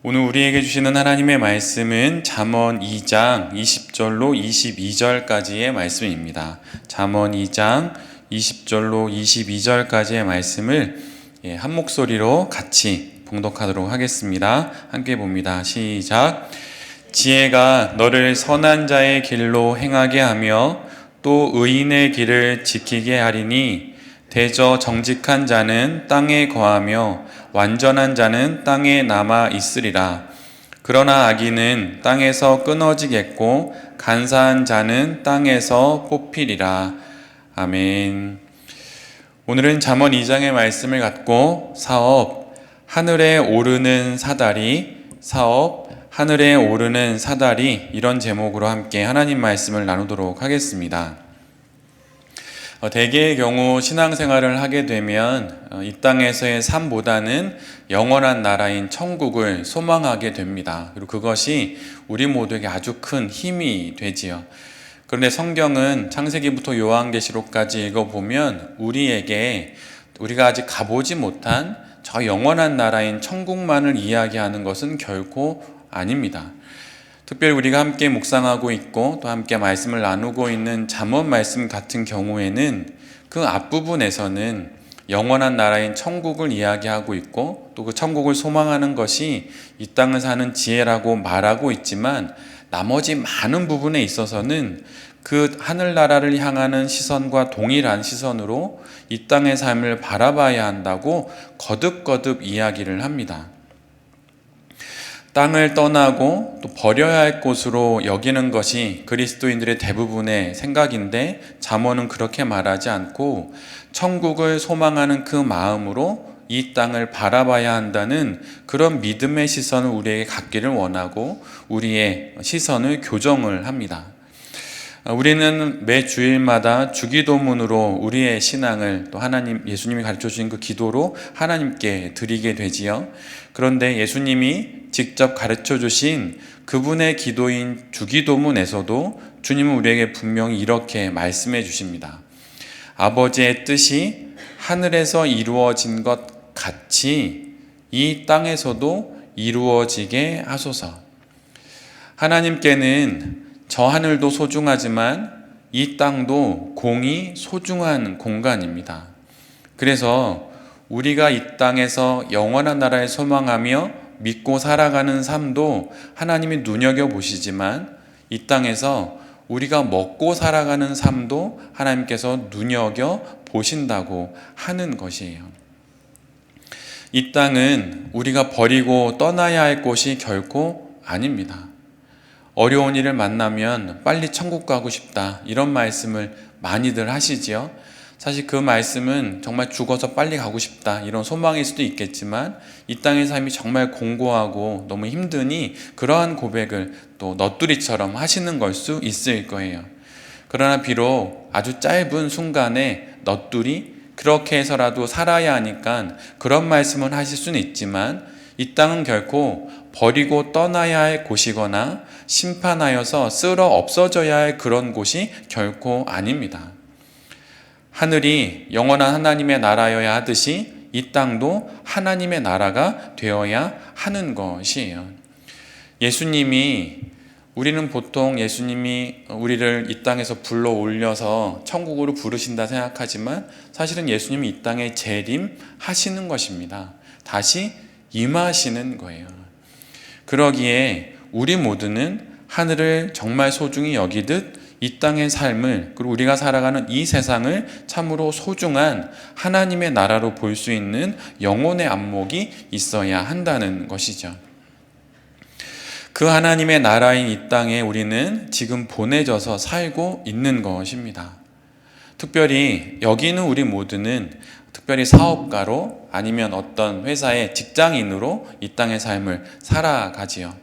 오늘 우리에게 주시는 하나님의 말씀은 잠언 2장 20절로 22절까지의 말씀입니다. 잠언 2장 20절로 22절까지의 말씀을 한 목소리로 같이 봉독하도록 하겠습니다. 함께 봅니다. 시작. 지혜가 너를 선한 자의 길로 행하게 하며 또 의인의 길을 지키게 하리니 대저 정직한 자는 땅에 거하며 완전한 자는 땅에 남아 있으리라. 그러나 악인은 땅에서 끊어지겠고 간사한 자는 땅에서 뽑히리라. 아멘. 오늘은 잠언 2장의 말씀을 갖고 사업, 하늘에 오르는 사다리, 하늘에 오르는 사다리, 이런 제목으로 함께 하나님 말씀을 나누도록 하겠습니다. 대개의 경우 신앙생활을 하게 되면 이 땅에서의 삶보다는 영원한 나라인 천국을 소망하게 됩니다. 그리고 그것이 우리 모두에게 아주 큰 힘이 되지요. 그런데 성경은 창세기부터 요한계시록까지 읽어보면 우리가 아직 가보지 못한 저 영원한 나라인 천국만을 이야기하는 것은 결코 아닙니다. 특별히 우리가 함께 묵상하고 있고 또 함께 말씀을 나누고 있는 잠언 말씀 같은 경우에는 그 앞부분에서는 영원한 나라인 천국을 이야기하고 있고 또 그 천국을 소망하는 것이 이 땅을 사는 지혜라고 말하고 있지만 나머지 많은 부분에 있어서는 그 하늘나라를 향하는 시선과 동일한 시선으로 이 땅의 삶을 바라봐야 한다고 거듭거듭 이야기를 합니다. 땅을 떠나고 또 버려야 할 곳으로 여기는 것이 그리스도인들의 대부분의 생각인데 잠언은 그렇게 말하지 않고 천국을 소망하는 그 마음으로 이 땅을 바라봐야 한다는 그런 믿음의 시선을 우리에게 갖기를 원하고 우리의 시선을 교정을 합니다. 우리는 매 주일마다 주기도문으로 우리의 신앙을 또 예수님이 가르쳐 주신 그 기도로 하나님께 드리게 되지요. 그런데 예수님이 직접 가르쳐 주신 그분의 기도인 주기도문에서도 주님은 우리에게 분명히 이렇게 말씀해 주십니다. 아버지의 뜻이 하늘에서 이루어진 것 같이 이 땅에서도 이루어지게 하소서. 하나님께는 저 하늘도 소중하지만 이 땅도 공이 소중한 공간입니다. 그래서 우리가 이 땅에서 영원한 나라에 소망하며 믿고 살아가는 삶도 하나님이 눈여겨보시지만 이 땅에서 우리가 먹고 살아가는 삶도 하나님께서 눈여겨보신다고 하는 것이에요. 이 땅은 우리가 버리고 떠나야 할 곳이 결코 아닙니다. 어려운 일을 만나면 빨리 천국 가고 싶다, 이런 말씀을 많이들 하시지요. 사실 그 말씀은 정말 죽어서 빨리 가고 싶다, 이런 소망일 수도 있겠지만 이 땅의 삶이 정말 공고하고 너무 힘드니 그러한 고백을 또 넋두리처럼 하시는 걸 수 있을 거예요. 그러나 비록 아주 짧은 순간에 넋두리, 그렇게 해서라도 살아야 하니까 그런 말씀을 하실 수는 있지만 이 땅은 결코 버리고 떠나야 할 곳이거나 심판하여서 쓸어 없어져야 할 그런 곳이 결코 아닙니다. 하늘이 영원한 하나님의 나라여야 하듯이 이 땅도 하나님의 나라가 되어야 하는 것이에요. 우리는 보통 예수님이 우리를 이 땅에서 불러 올려서 천국으로 부르신다 생각하지만 사실은 예수님이 이 땅에 재림하시는 것입니다. 다시 임하시는 거예요. 그러기에 우리 모두는 하늘을 정말 소중히 여기듯 이 땅의 삶을, 그리고 우리가 살아가는 이 세상을 참으로 소중한 하나님의 나라로 볼 수 있는 영혼의 안목이 있어야 한다는 것이죠. 그 하나님의 나라인 이 땅에 우리는 지금 보내져서 살고 있는 것입니다. 특별히 여기는 우리 모두는 특별히 사업가로 아니면 어떤 회사의 직장인으로 이 땅의 삶을 살아가지요.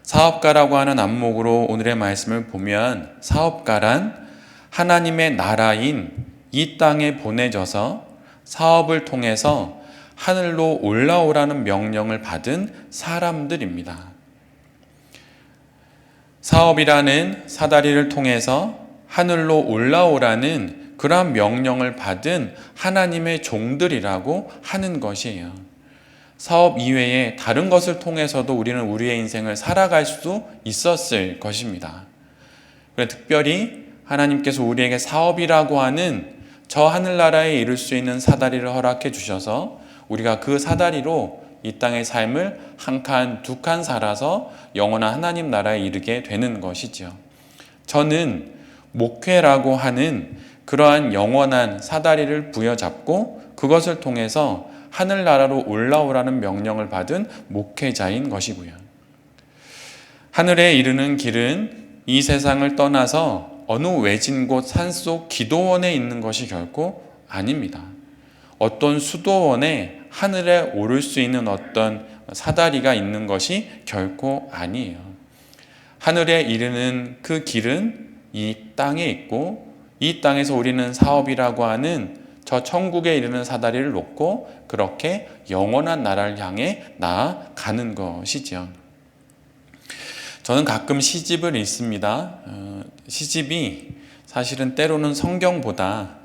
사업가라고 하는 안목으로 오늘의 말씀을 보면 사업가란 하나님의 나라인 이 땅에 보내져서 사업을 통해서 하늘로 올라오라는 명령을 받은 사람들입니다. 사업이라는 사다리를 통해서 하늘로 올라오라는 그러한 명령을 받은 하나님의 종들이라고 하는 것이에요. 사업 이외에 다른 것을 통해서도 우리는 우리의 인생을 살아갈 수 있었을 것입니다. 그래서 특별히 하나님께서 우리에게 사업이라고 하는 저 하늘나라에 이룰 수 있는 사다리를 허락해 주셔서 우리가 그 사다리로 이 땅의 삶을 한 칸, 두 칸 살아서 영원한 하나님 나라에 이르게 되는 것이죠. 저는 목회라고 하는 그러한 영원한 사다리를 부여잡고 그것을 통해서 하늘나라로 올라오라는 명령을 받은 목회자인 것이고요. 하늘에 이르는 길은 이 세상을 떠나서 어느 외진 곳 산속 기도원에 있는 것이 결코 아닙니다. 어떤 수도원에 하늘에 오를 수 있는 어떤 사다리가 있는 것이 결코 아니에요. 하늘에 이르는 그 길은 이 땅에 있고 이 땅에서 우리는 사업이라고 하는 저 천국에 이르는 사다리를 놓고 그렇게 영원한 나라를 향해 나아가는 것이죠. 저는 가끔 시집을 읽습니다. 시집이 사실은 때로는 성경보다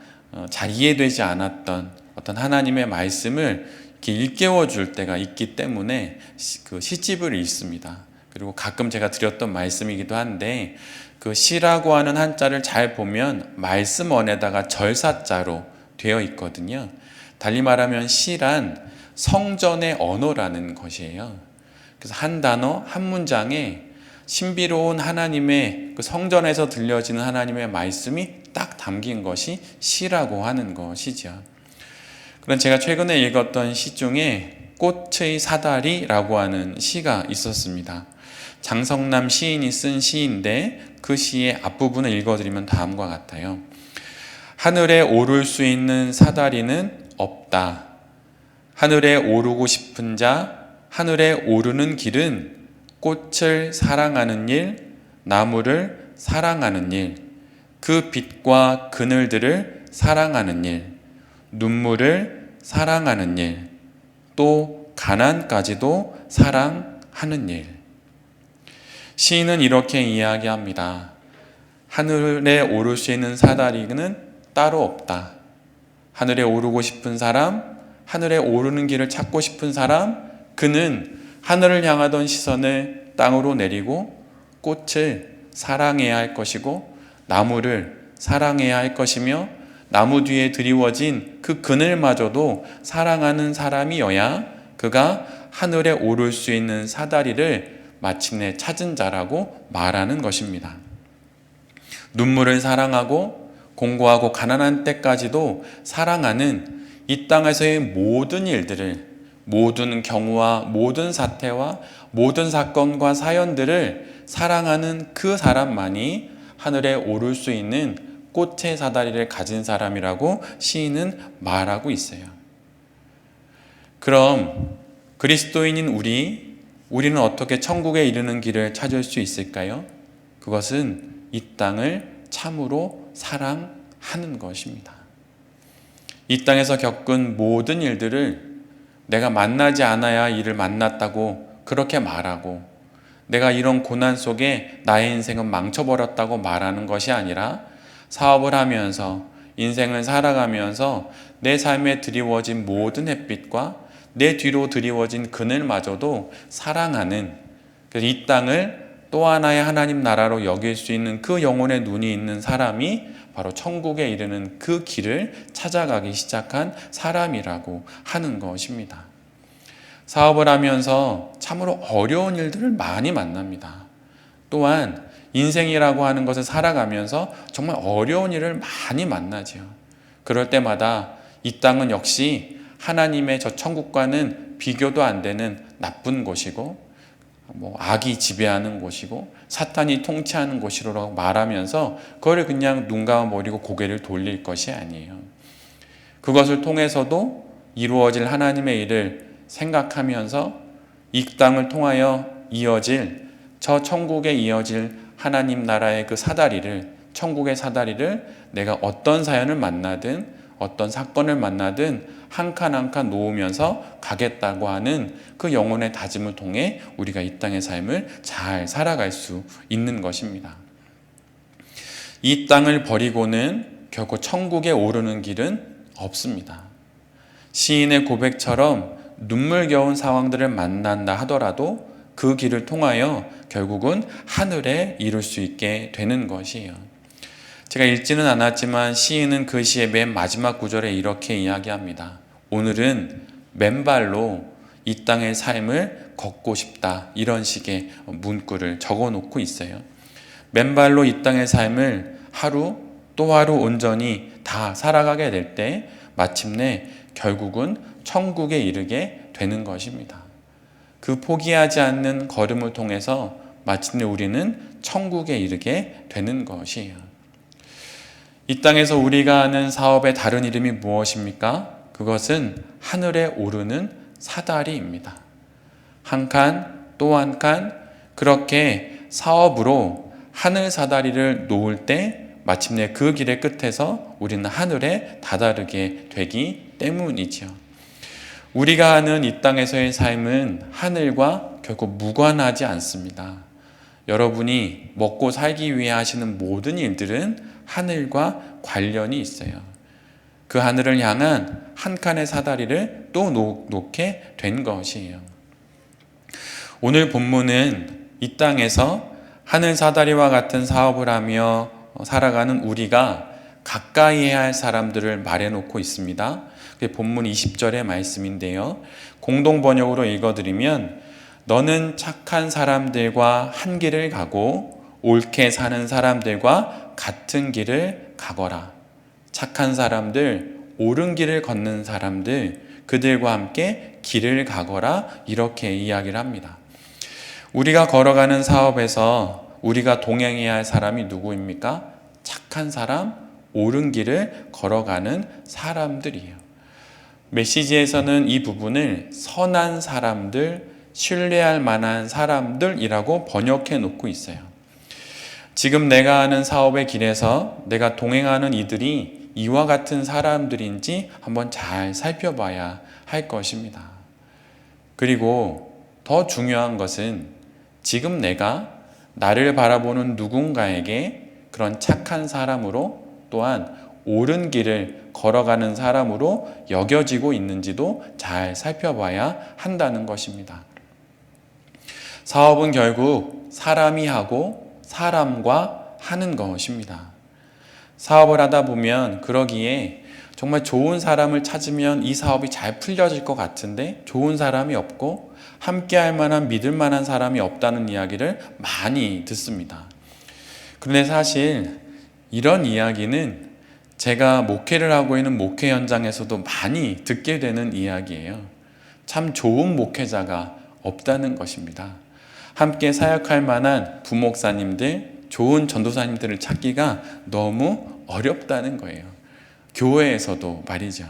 잘 이해되지 않았던 어떤 하나님의 말씀을 이렇게 일깨워 줄 때가 있기 때문에 그 시집을 읽습니다. 그리고 가끔 제가 드렸던 말씀이기도 한데 그 시라고 하는 한자를 잘 보면 말씀 원에다가 절사자로 되어 있거든요. 달리 말하면 시란 성전의 언어라는 것이에요. 그래서 한 단어, 한 문장에 신비로운 하나님의 그 성전에서 들려지는 하나님의 말씀이 딱 담긴 것이 시라고 하는 것이죠. 그런 제가 최근에 읽었던 시 중에 꽃의 사다리라고 하는 시가 있었습니다. 장성남 시인이 쓴 시인데 그 시의 앞부분을 읽어드리면 다음과 같아요. 하늘에 오를 수 있는 사다리는 없다. 하늘에 오르고 싶은 자, 하늘에 오르는 길은 꽃을 사랑하는 일, 나무를 사랑하는 일, 그 빛과 그늘들을 사랑하는 일, 눈물을 사랑하는 일, 또 가난까지도 사랑하는 일. 시인은 이렇게 이야기합니다. 하늘에 오를 수 있는 사다리는 따로 없다. 하늘에 오르고 싶은 사람, 하늘에 오르는 길을 찾고 싶은 사람, 그는 하늘을 향하던 시선을 땅으로 내리고 꽃을 사랑해야 할 것이고 나무를 사랑해야 할 것이며 나무 뒤에 드리워진 그 그늘마저도 사랑하는 사람이어야 그가 하늘에 오를 수 있는 사다리를 마침내 찾은 자라고 말하는 것입니다. 눈물을 사랑하고 공고하고 가난한 때까지도 사랑하는 이 땅에서의 모든 일들을, 모든 경우와 모든 사태와 모든 사건과 사연들을 사랑하는 그 사람만이 하늘에 오를 수 있는 꽃의 사다리를 가진 사람이라고 시인은 말하고 있어요. 그럼 그리스도인인 우리는 어떻게 천국에 이르는 길을 찾을 수 있을까요? 그것은 이 땅을 참으로 사랑하는 것입니다. 이 땅에서 겪은 모든 일들을 내가 만나지 않아야 이를 만났다고 그렇게 말하고 내가 이런 고난 속에 나의 인생은 망쳐버렸다고 말하는 것이 아니라 사업을 하면서 인생을 살아가면서 내 삶에 드리워진 모든 햇빛과 내 뒤로 드리워진 그늘마저도 사랑하는, 그래서 이 땅을 또 하나의 하나님 나라로 여길 수 있는 그 영혼의 눈이 있는 사람이 바로 천국에 이르는 그 길을 찾아가기 시작한 사람이라고 하는 것입니다. 사업을 하면서 참으로 어려운 일들을 많이 만납니다. 또한 인생이라고 하는 것을 살아가면서 정말 어려운 일을 많이 만나죠. 그럴 때마다 이 땅은 역시 하나님의 저 천국과는 비교도 안 되는 나쁜 곳이고 악이 지배하는 곳이고 사탄이 통치하는 곳이라고 말하면서 그걸 그냥 눈 감아버리고 고개를 돌릴 것이 아니에요. 그것을 통해서도 이루어질 하나님의 일을 생각하면서 이 땅을 통하여 이어질 저 천국에 이어질 하나님 나라의 그 사다리를, 천국의 사다리를 내가 어떤 사연을 만나든 어떤 사건을 만나든 한 칸 한 칸 놓으면서 가겠다고 하는 그 영혼의 다짐을 통해 우리가 이 땅의 삶을 잘 살아갈 수 있는 것입니다. 이 땅을 버리고는 결코 천국에 오르는 길은 없습니다. 시인의 고백처럼 눈물겨운 상황들을 만난다 하더라도 그 길을 통하여 결국은 하늘에 이룰 수 있게 되는 것이에요. 제가 읽지는 않았지만 시인은 그 시의 맨 마지막 구절에 이렇게 이야기합니다. 오늘은 맨발로 이 땅의 삶을 걷고 싶다. 이런 식의 문구를 적어 놓고 있어요. 맨발로 이 땅의 삶을 하루 또 하루 온전히 다 살아가게 될 때 마침내 결국은 천국에 이르게 되는 것입니다. 그 포기하지 않는 걸음을 통해서 마침내 우리는 천국에 이르게 되는 것이에요. 이 땅에서 우리가 하는 사업의 다른 이름이 무엇입니까? 그것은 하늘에 오르는 사다리입니다. 한 칸 또 한 칸 그렇게 사업으로 하늘 사다리를 놓을 때 마침내 그 길의 끝에서 우리는 하늘에 다다르게 되기 때문이지요. 우리가 하는 이 땅에서의 삶은 하늘과 결코 무관하지 않습니다. 여러분이 먹고 살기 위해 하시는 모든 일들은 하늘과 관련이 있어요. 그 하늘을 향한 한 칸의 사다리를 또 놓게 된 것이에요. 오늘 본문은 이 땅에서 하늘 사다리와 같은 사업을 하며 살아가는 우리가 가까이 해야 할 사람들을 말해놓고 있습니다. 그게 본문 20절의 말씀인데요. 공동 번역으로 읽어드리면 너는 착한 사람들과 한 길을 가고 옳게 사는 사람들과 같은 길을 가거라. 착한 사람들, 옳은 길을 걷는 사람들, 그들과 함께 길을 가거라 이렇게 이야기를 합니다. 우리가 걸어가는 사업에서 우리가 동행해야 할 사람이 누구입니까? 착한 사람, 옳은 길을 걸어가는 사람들이에요. 메시지에서는 이 부분을 선한 사람들, 신뢰할 만한 사람들이라고 번역해 놓고 있어요. 지금 내가 하는 사업의 길에서 내가 동행하는 이들이 이와 같은 사람들인지 한번 잘 살펴봐야 할 것입니다. 그리고 더 중요한 것은 지금 내가 나를 바라보는 누군가에게 그런 착한 사람으로 또한 옳은 길을 걸어가는 사람으로 여겨지고 있는지도 잘 살펴봐야 한다는 것입니다. 사업은 결국 사람이 하고 사람과 하는 것입니다. 사업을 하다 보면 그러기에 정말 좋은 사람을 찾으면 이 사업이 잘 풀려질 것 같은데 좋은 사람이 없고 함께 할 만한 믿을 만한 사람이 없다는 이야기를 많이 듣습니다. 그런데 사실 이런 이야기는 제가 목회를 하고 있는 목회 현장에서도 많이 듣게 되는 이야기예요. 참 좋은 목회자가 없다는 것입니다. 함께 사역할 만한 부목사님들, 좋은 전도사님들을 찾기가 너무 어렵다는 거예요. 교회에서도 말이죠.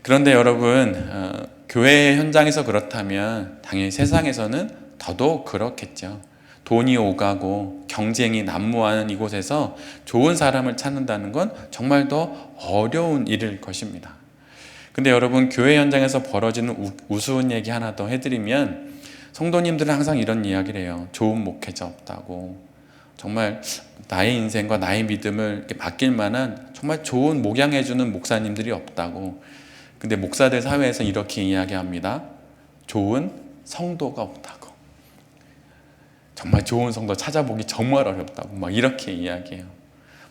그런데 여러분, 교회 현장에서 그렇다면 당연히 세상에서는 더더욱 그렇겠죠. 돈이 오가고 경쟁이 난무하는 이곳에서 좋은 사람을 찾는다는 건 정말 더 어려운 일일 것입니다. 근데 여러분, 교회 현장에서 벌어지는 우스운 얘기 하나 더 해드리면 성도님들은 항상 이런 이야기를 해요. 좋은 목회자 없다고. 정말 나의 인생과 나의 믿음을 이렇게 맡길 만한 정말 좋은 목양해주는 목사님들이 없다고. 근데 목사들 사회에서 이렇게 이야기합니다. 좋은 성도가 없다고. 정말 좋은 성도 찾아보기 정말 어렵다고 막 이렇게 이야기해요.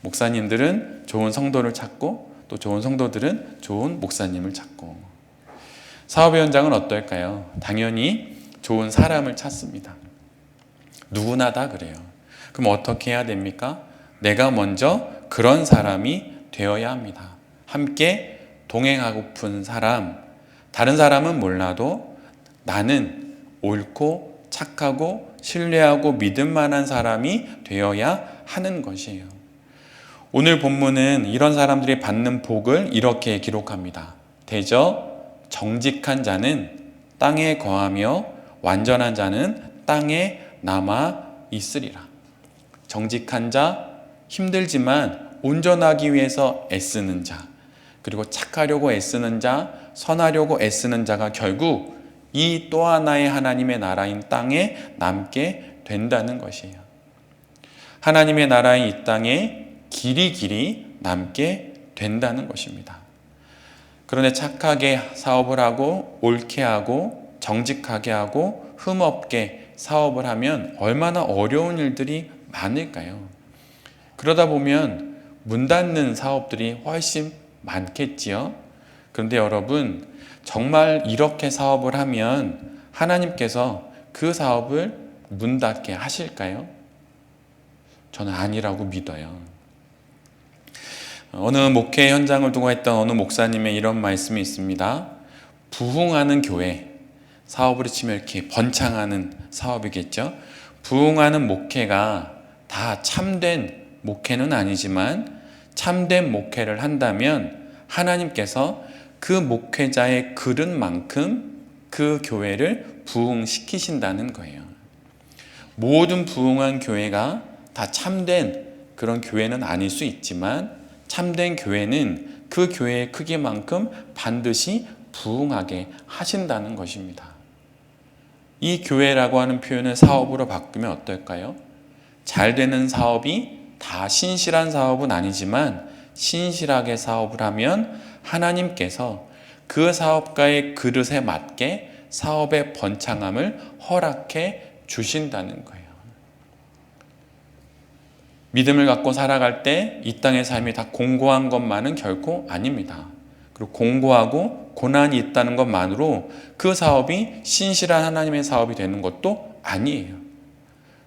목사님들은 좋은 성도를 찾고 또 좋은 성도들은 좋은 목사님을 찾고. 사업의 현장은 어떨까요? 당연히 좋은 사람을 찾습니다. 누구나 다 그래요. 그럼 어떻게 해야 됩니까? 내가 먼저 그런 사람이 되어야 합니다. 함께 동행하고픈 사람, 다른 사람은 몰라도 나는 옳고 착하고 신뢰하고 믿을 만한 사람이 되어야 하는 것이에요. 오늘 본문은 이런 사람들이 받는 복을 이렇게 기록합니다. 대저 정직한 자는 땅에 거하며 완전한 자는 땅에 남아 있으리라. 정직한 자, 힘들지만 온전하기 위해서 애쓰는 자, 그리고 착하려고 애쓰는 자, 선하려고 애쓰는 자가 결국 이 또 하나의 하나님의 나라인 땅에 남게 된다는 것이에요. 하나님의 나라인 이 땅에 길이 남게 된다는 것입니다. 그런데 착하게 사업을 하고 옳게 하고 정직하게 하고 흠없게 사업을 하면 얼마나 어려운 일들이 많을까요? 그러다 보면 문 닫는 사업들이 훨씬 많겠지요. 그런데 여러분, 정말 이렇게 사업을 하면 하나님께서 그 사업을 문 닫게 하실까요? 저는 아니라고 믿어요. 어느 목회 현장을 두고 했던 어느 목사님의 이런 말씀이 있습니다. 부흥하는 교회, 사업으로 치면 이렇게 번창하는 사업이겠죠. 부흥하는 목회가 다 참된 목회는 아니지만 참된 목회를 한다면 하나님께서 그 목회자의 그릇만큼 그 교회를 부흥시키신다는 거예요. 모든 부흥한 교회가 다 참된 그런 교회는 아닐 수 있지만 참된 교회는 그 교회의 크기만큼 반드시 부흥하게 하신다는 것입니다. 이 교회라고 하는 표현을 사업으로 바꾸면 어떨까요? 잘 되는 사업이 다 신실한 사업은 아니지만 신실하게 사업을 하면 하나님께서 그 사업가의 그릇에 맞게 사업의 번창함을 허락해 주신다는 거예요. 믿음을 갖고 살아갈 때 이 땅의 삶이 다 공고한 것만은 결코 아닙니다. 그리고 공고하고 고난이 있다는 것만으로 그 사업이 신실한 하나님의 사업이 되는 것도 아니에요.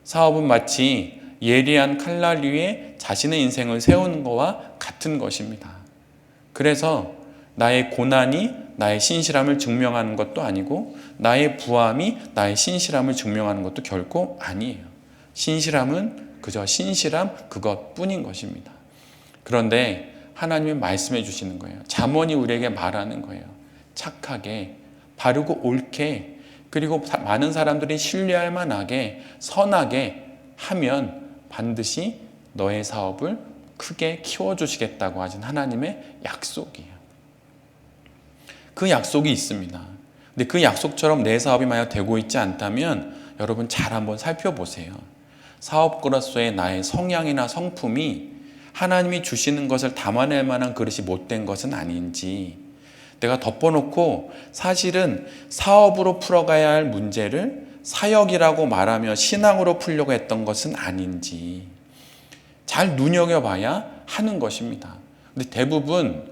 사업은 마치 예리한 칼날 위에 자신의 인생을 세우는 것과 같은 것입니다. 그래서 나의 고난이 나의 신실함을 증명하는 것도 아니고 나의 부함이 나의 신실함을 증명하는 것도 결코 아니에요. 신실함은 그저 신실함 그것뿐인 것입니다. 그런데 하나님이 말씀해 주시는 거예요. 잠언이 우리에게 말하는 거예요. 착하게, 바르고 옳게, 그리고 많은 사람들이 신뢰할 만하게, 선하게 하면 반드시 너의 사업을 크게 키워주시겠다고 하신 하나님의 약속이에요. 그 약속이 있습니다. 근데 그 약속처럼 내 사업이 만약 되고 있지 않다면 여러분 잘 한번 살펴보세요. 사업가로서의 나의 성향이나 성품이 하나님이 주시는 것을 담아낼 만한 그릇이 못된 것은 아닌지, 내가 덮어놓고 사실은 사업으로 풀어가야 할 문제를 사역이라고 말하며 신앙으로 풀려고 했던 것은 아닌지 잘 눈여겨봐야 하는 것입니다. 근데 대부분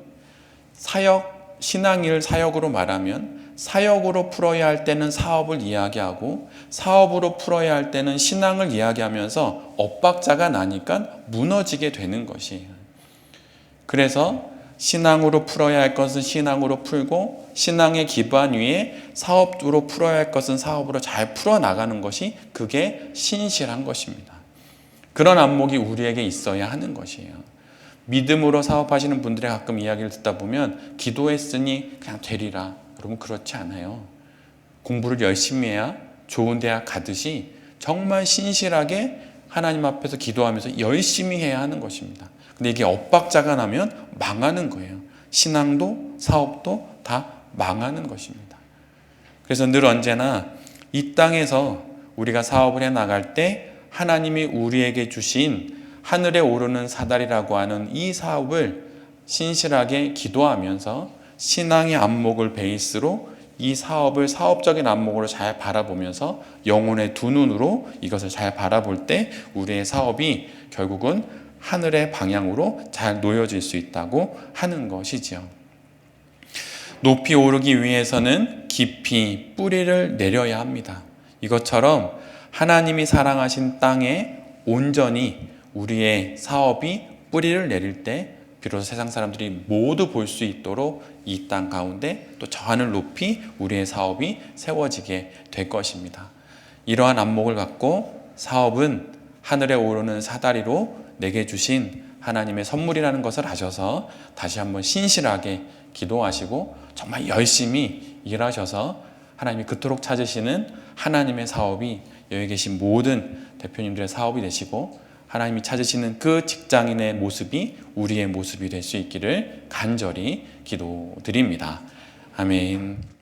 사역, 신앙을 사역으로 말하면 사역으로 풀어야 할 때는 사업을 이야기하고 사업으로 풀어야 할 때는 신앙을 이야기하면서 엇박자가 나니까 무너지게 되는 것이에요. 그래서 신앙으로 풀어야 할 것은 신앙으로 풀고 신앙의 기반 위에 사업으로 풀어야 할 것은 사업으로 잘 풀어나가는 것이 그게 신실한 것입니다. 그런 안목이 우리에게 있어야 하는 것이에요. 믿음으로 사업하시는 분들의 가끔 이야기를 듣다 보면 기도했으니 그냥 되리라. 여러분 그렇지 않아요. 공부를 열심히 해야 좋은 대학 가듯이 정말 신실하게 하나님 앞에서 기도하면서 열심히 해야 하는 것입니다. 근데 이게 엇박자가 나면 망하는 거예요. 신앙도 사업도 다 망하는 것입니다. 그래서 늘 언제나 이 땅에서 우리가 사업을 해 나갈 때 하나님이 우리에게 주신 하늘에 오르는 사다리라고 하는 이 사업을 신실하게 기도하면서 신앙의 안목을 베이스로 이 사업을 사업적인 안목으로 잘 바라보면서 영혼의 두 눈으로 이것을 잘 바라볼 때 우리의 사업이 결국은 하늘의 방향으로 잘 놓여질 수 있다고 하는 것이지요. 높이 오르기 위해서는 깊이 뿌리를 내려야 합니다. 이것처럼 하나님이 사랑하신 땅에 온전히 우리의 사업이 뿌리를 내릴 때 비로소 세상 사람들이 모두 볼 수 있도록 이 땅 가운데 또 저 하늘 높이 우리의 사업이 세워지게 될 것입니다. 이러한 안목을 갖고 사업은 하늘에 오르는 사다리로 내게 주신 하나님의 선물이라는 것을 아셔서 다시 한번 신실하게 기도하시고 정말 열심히 일하셔서 하나님이 그토록 찾으시는 하나님의 사업이 여기 계신 모든 대표님들의 사업이 되시고 하나님이 찾으시는 그 직장인의 모습이 우리의 모습이 될 수 있기를 간절히 기도드립니다. 아멘.